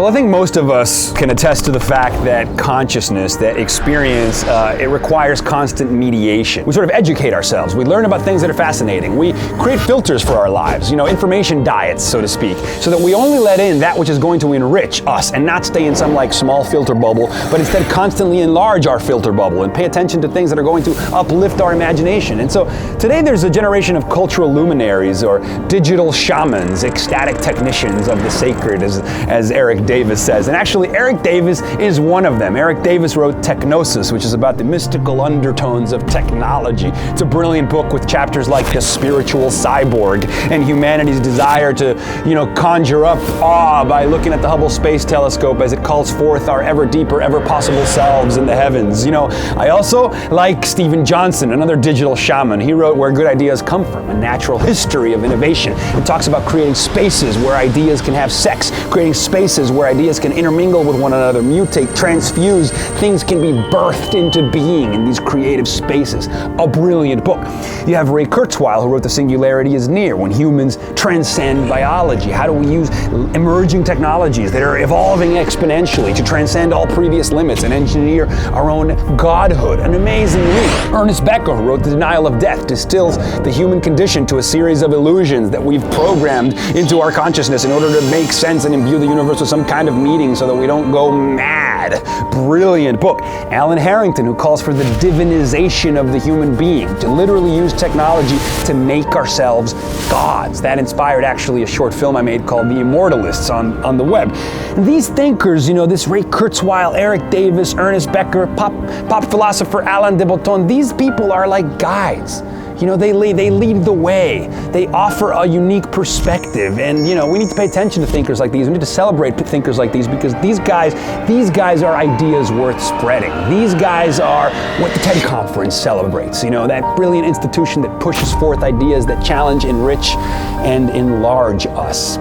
Well, I think most of us can attest to the fact that consciousness, that experience, it requires constant mediation. We sort of educate ourselves. We learn about things that are fascinating. We create filters for our lives, information diets, so to speak, so that we only let in that which is going to enrich us and not stay in some small filter bubble, but instead constantly enlarge our filter bubble and pay attention to things that are going to uplift our imagination. And so today there's a generation of cultural luminaries or digital shamans, ecstatic technicians of the sacred, as Erik Davis says. And actually, Erik Davis is one of them. Erik Davis wrote Technosis, which is about the mystical undertones of technology. It's a brilliant book with chapters like the spiritual cyborg and humanity's desire to, conjure up awe by looking at the Hubble Space Telescope as it calls forth our ever deeper, ever possible selves in the heavens. I also like Steven Johnson, another digital shaman. He wrote Where Good Ideas Come From, a natural history of innovation. It talks about creating spaces where ideas can have sex, creating spaces where ideas can intermingle with one another, mutate, transfuse, things can be birthed into being in these creative spaces. A brilliant book. You have Ray Kurzweil, who wrote The Singularity is Near, When Humans Transcend Biology. How do we use emerging technologies that are evolving exponentially to transcend all previous limits and engineer our own godhood? An amazing read. Ernest Becker, who wrote The Denial of Death, distills the human condition to a series of illusions that we've programmed into our consciousness in order to make sense and imbue the universe with some kind of meaning so that we don't go mad. Brilliant book. Alan Harrington, who calls for the divinization of the human being, to literally use technology to make ourselves gods. That inspired actually a short film I made called The Immortalists on the web. And these thinkers, this Ray Kurzweil, Erik Davis, Ernest Becker, pop philosopher Alain de Botton, these people are like guides. They lead the way. They offer a unique perspective. And, we need to pay attention to thinkers like these. We need to celebrate thinkers like these because these guys are ideas worth spreading. These guys are what the TED Conference celebrates. That brilliant institution that pushes forth ideas that challenge, enrich, and enlarge us.